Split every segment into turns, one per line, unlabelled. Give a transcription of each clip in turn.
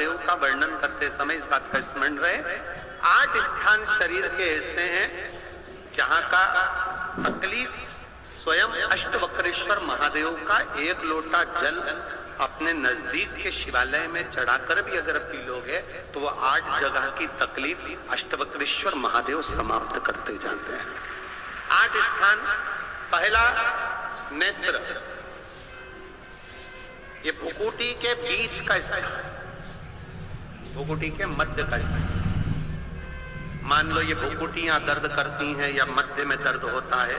महादेव का वर्णन करते समय इस बात का स्मरण रहे, 8 स्थान शरीर के ऐसे हैं जहां का तकलीफ स्वयं अष्टवक्रेश्वर महादेव का एक लोटा जल अपने नजदीक के शिवालय में चढ़ाकर भी अगर पी लोगे तो वो 8 जगह की तकलीफ अष्टवक्रेश्वर महादेव समाप्त करते जाते हैं। 8 स्थान। पहला नेत्र, ये भुकुटी के बीच का स्थान, भुकुटी के मध्य का स्थान। मान लो ये भुकुटियां दर्द करती हैं या मध्य में दर्द होता है,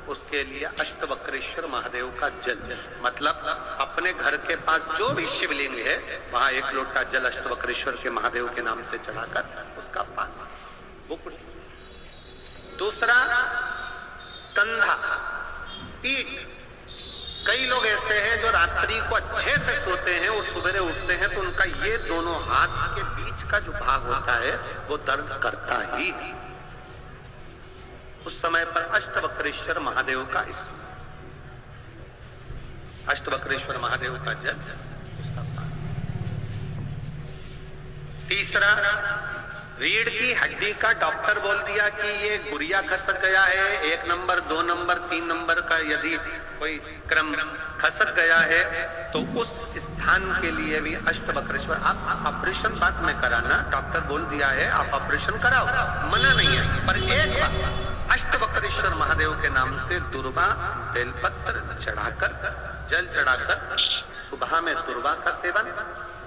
उसके लिए अष्टवक्रेश्वर महादेव का जल, मतलब अपने घर के पास जो भी शिवलिंग है वहां एक लोटा जल अष्टवक्रेश्वर के महादेव के नाम से चढ़ाकर उसका पान, भुकुटी। दूसरा कंधा, पीठ। कई लोग ऐसे हैं जो रात्रि को अच्छे से सोते हैं और सुबह उठते हैं तो उनका ये दोनों हाथ के बीच का जो भाग होता है वो दर्द करता ही। उस समय पर अष्टवक्रेश्वर महादेव का अष्टवक्रेश्वर महादेव का जल उसका पान। तीसरा, रीढ़ की हड्डी का डॉक्टर बोल दिया कि ये गुरिया खसक गया है, 1 नंबर 2 नंबर 3 नंबर का यदि कोई क्रम खसक गया है तो उस स्थान के लिए भी अष्टवक्रेश्वर। आप ऑपरेशन बाद में कराना, डॉक्टर बोल दिया है आप ऑपरेशन कराओ, मना नहीं है, पर एक बार अष्टवक्रेश्वर महादेव के नाम से दुर्वा बेलपत्र चढ़ाकर, जल चढ़ाकर, सुबह में दुर्वा का सेवन,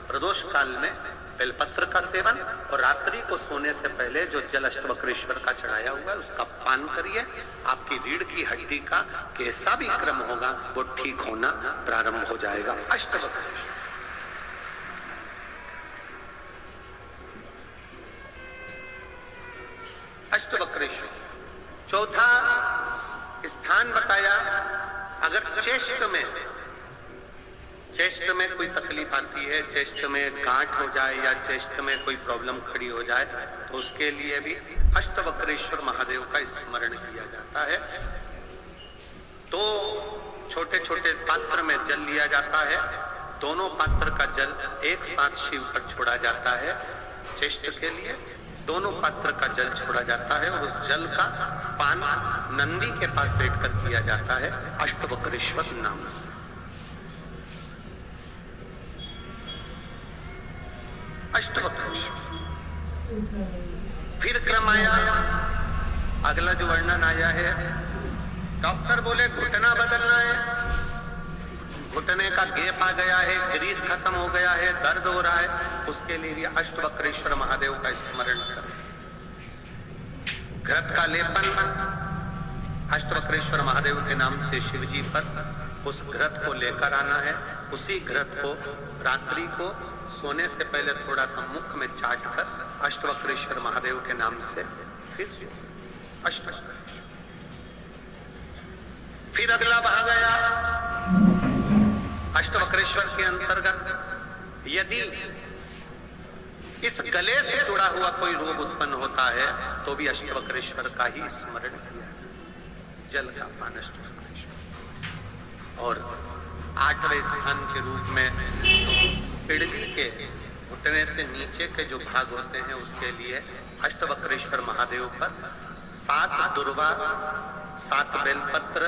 प्रदोष काल में बेलपत्र का सेवन और रात्रि को सोने से पहले जो जल अष्टवक्रेश्वर का चढ़ाया हुआ है उसका पान करिए। आपकी रीढ़ की हड्डी का कैसा भी क्रम होगा वो ठीक होना प्रारंभ हो जाएगा। अष्टवक्रेश्वर। अष्टवक्रेश्वर। चौथा स्थान बताया, अगर चेस्ट में कोई तकलीफ आती है, चेस्ट में गांठ हो जाए या चेस्ट में कोई प्रॉब्लम खड़ी हो जाए तो उसके लिए भी अष्टवक्रेश्वर महादेव का स्मरण किया जाता है। तो छोटे छोटे पात्र में जल लिया जाता है, दोनों पात्र का जल एक साथ शिव पर छोड़ा जाता है। चेस्ट के लिए दोनों पात्र का जल छोड़ा जाता है और उस जल का पान नंदी के पास बैठकर किया जाता है अष्टवक्रेश्वर नाम से। अष्टवक्रेश्वर। फिर क्रम आया, अगला जो वर्णन आया है, डॉक्टर बोले घुटना बदलना है, घुटने का गैप आ गया है, ग्रीस खत्म हो गया है, दर्द हो रहा है, उसके लिए भी अष्टवक्रेश्वर महादेव का स्मरण करें। घृत का लेपन अष्टवक्रेश्वर महादेव के नाम से शिव जी पर उस घृत को लेकर आना है। उसी घृत को रात्रि को सोने से पहले थोड़ा सा मुख में चाट कर अष्टवक्रेश्वर महादेव के नाम से फिर अष्टवक्रेश्वर। फिर अगला भाग आया अष्टवक्रेश्वर के अंतर्गत, यदि इस गले से जुड़ा हुआ कोई रोग उत्पन्न होता है तो भी अष्टवक्रेश्वर का ही स्मरण किया, जल का पान अष्टवक्रेश्वर। और 8वें स्थान के रूप में पिड़ली के घुटने से नीचे के जो भाग होते हैं उसके लिए अष्टवक्रेश्वर महादेव पर 7 दुर्वा, 7 बेलपत्र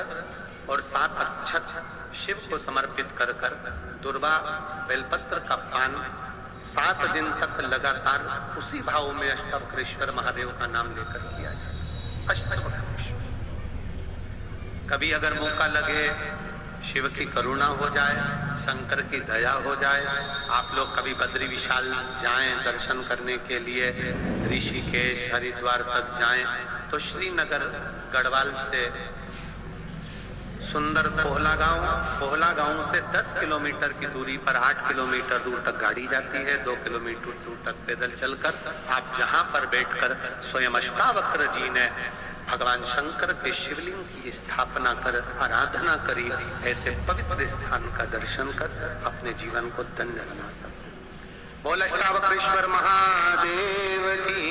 और 7 अक्षत शिव को समर्पित कर कर दुर्वा बेलपत्र का पान 7 दिन तक लगातार उसी भाव में अष्टवक्रेश्वर महादेव का नाम लेकर किया जाए। अष्टवक्रेश्वर। कभी अगर मौका लगे, शिव की करुणा हो जाए, शंकर की दया हो जाए, आप लोग कभी बद्री विशाल जाएं दर्शन करने के लिए, ऋषिकेश हरिद्वार तक जाएं तो श्रीनगर गढ़वाल से सुंदर कोहला गांव से 10 किलोमीटर की दूरी पर 8 किलोमीटर दूर तक गाड़ी जाती है, 2 किलोमीटर दूर तक पैदल चलकर आप जहां पर बैठकर स्वयं अष्टावक्र जी ने भगवान शंकर के शिवलिंग की स्थापना कर आराधना करी, ऐसे पवित्र स्थान का दर्शन कर अपने जीवन को धन्य बना सकते। बोल अष्टावक्रेश्वर महादेव की।